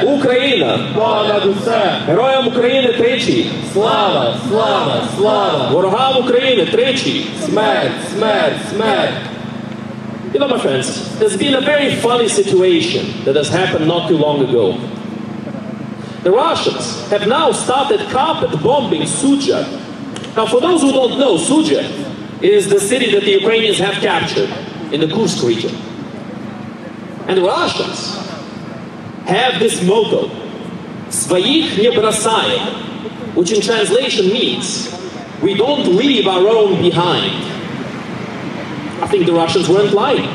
Україна! Понад усе! Героям України тричі! Слава, слава, слава! Ворогам України тричі! Смерть, смерть, смерть! You know, my friends, there's been a very funny situation that has happened not too long ago. The Russians have now started carpet bombing Sudzha. Now, for those who don't know, Sudzha is the city that the Ukrainians have captured in the Kursk region. And the Russians have this motto, "Своих не бросаем," which in translation means, we don't leave our own behind. I think the Russians weren't lying.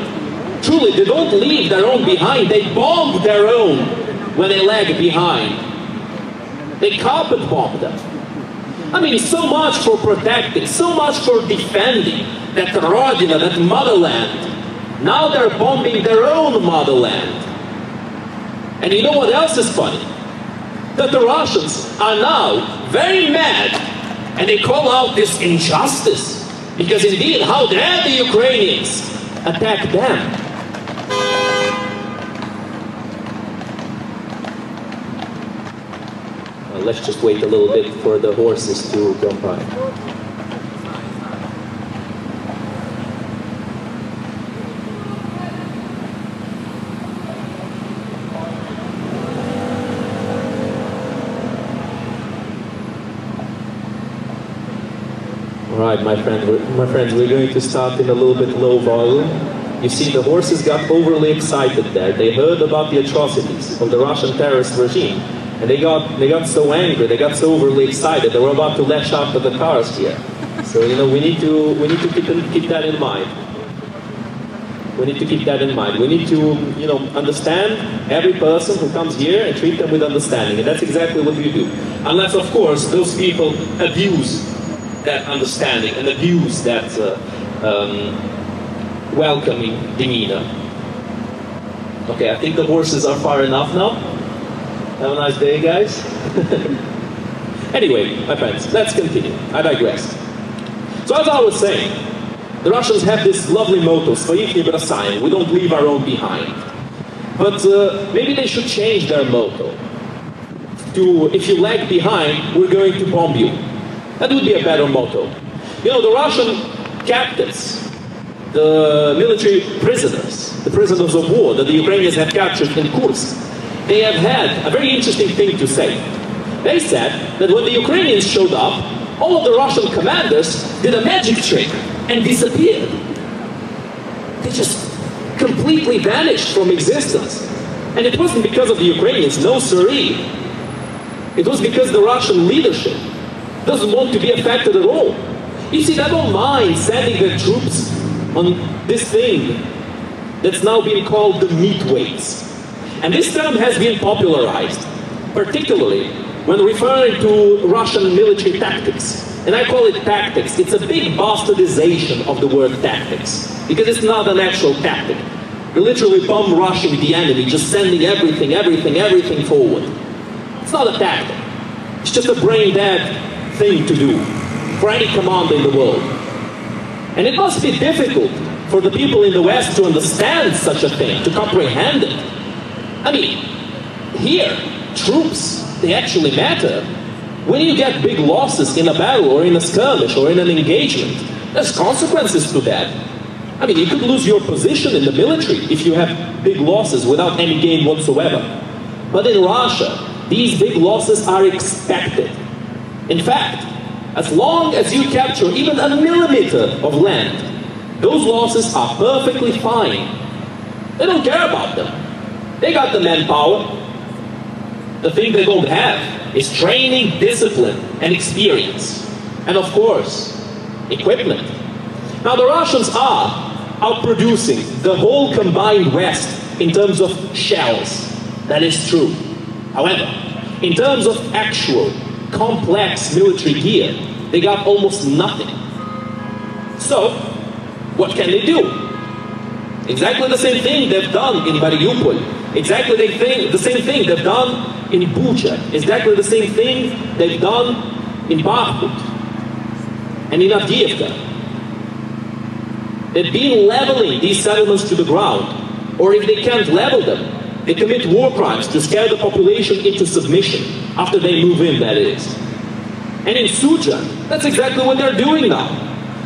Truly, they don't leave their own behind. They bomb their own when they lag behind. They carpet bomb them. I mean, so much for protecting, so much for defending that Rodina, that motherland. Now they're bombing their own motherland. And you know what else is funny? That the Russians are now very mad and they call out this injustice. Because indeed, how dare the Ukrainians attack them? Let's just wait a little bit for the horses to come by. All right, my friends, we're going to start in a little bit low volume. You see, the horses got overly excited there. They heard about the atrocities of the Russian terrorist regime. And they got so angry, they got so overly excited, they were about to lash out to the cars here. So, you know, we need to keep that in mind. We need to keep that in mind. We need to, you know, understand every person who comes here and treat them with understanding. And that's exactly what we do. Unless, of course, those people abuse that understanding and abuse that welcoming demeanor. Okay, I think the horses are far enough now. Have a nice day, guys. Anyway, my friends, let's continue. I digress. So as I was saying, the Russians have this lovely motto, "Своих не бросаем," we don't leave our own behind. But maybe they should change their motto to, "If you lag behind, we're going to bomb you." That would be a better motto. You know, the Russian captives, the military prisoners, the prisoners of war that the Ukrainians have captured in Kursk, they have had a very interesting thing to say. They said that when the Ukrainians showed up, all of the Russian commanders did a magic trick and disappeared. They just completely vanished from existence. And it wasn't because of the Ukrainians, no siree. It was because the Russian leadership doesn't want to be affected at all. You see, they don't mind sending their troops on this thing that's now being called the meatways. And this term has been popularized, particularly when referring to Russian military tactics. And I call it tactics. It's a big bastardization of the word tactics, because it's not an actual tactic. You're literally bum rushing the enemy, just sending everything forward. It's not a tactic. It's just a brain-dead thing to do for any commander in the world. And it must be difficult for the people in the West to understand such a thing, to comprehend it. I mean, here, troops, they actually matter. When you get big losses in a battle or in a skirmish or in an engagement, there's consequences to that. I mean, you could lose your position in the military if you have big losses without any gain whatsoever. But in Russia, these big losses are expected. In fact, as long as you capture even a millimeter of land, those losses are perfectly fine. They don't care about them. They got the manpower. The thing they don't have is training, discipline, and experience. And of course, equipment. Now the Russians are outproducing the whole combined West in terms of shells. That is true. However, in terms of actual complex military gear, they got almost nothing. So, what can they do? Exactly the same thing they've done in Mariupol. Exactly the same thing they've done in Bucha. Exactly the same thing they've done in Bakhmut and in Avdiivka. They've been leveling these settlements to the ground. Or if they can't level them, They commit war crimes to scare the population into submission, after they move in, that is. And in Suja, that's exactly what they're doing now.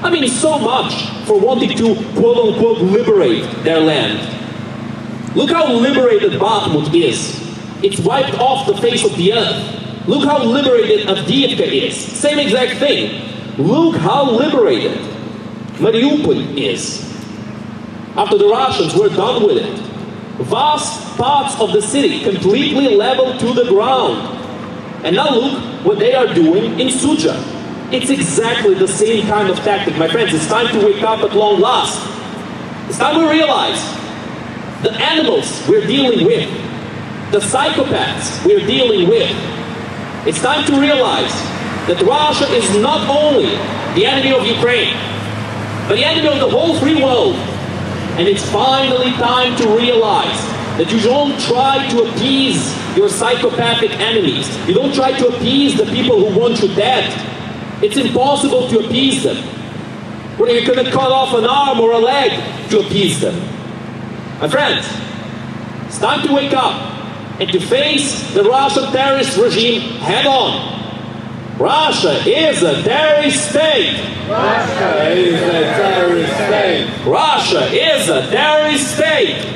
I mean, so much for wanting to, quote-unquote, liberate their land. Look how liberated Bakhmut is. It's wiped off the face of the earth. Look how liberated Avdiivka is. Same exact thing. Look how liberated Mariupol is. After the Russians were done with it, vast parts of the city completely leveled to the ground. And now look what they are doing in Suja. It's exactly the same kind of tactic, my friends. It's time to wake up at long last. It's time we realize the animals we're dealing with, the psychopaths we're dealing with. It's time to realize that Russia is not only the enemy of Ukraine, but the enemy of the whole free world. And it's finally time to realize that you don't try to appease your psychopathic enemies. You don't try to appease the people who want you dead. It's impossible to appease them. Whether you're going to cut off an arm or a leg to appease them. My friends, it's time to wake up and to face the Russian terrorist regime head on. Russia is a terrorist state. Russia is a terrorist state. Russia is a terrorist state.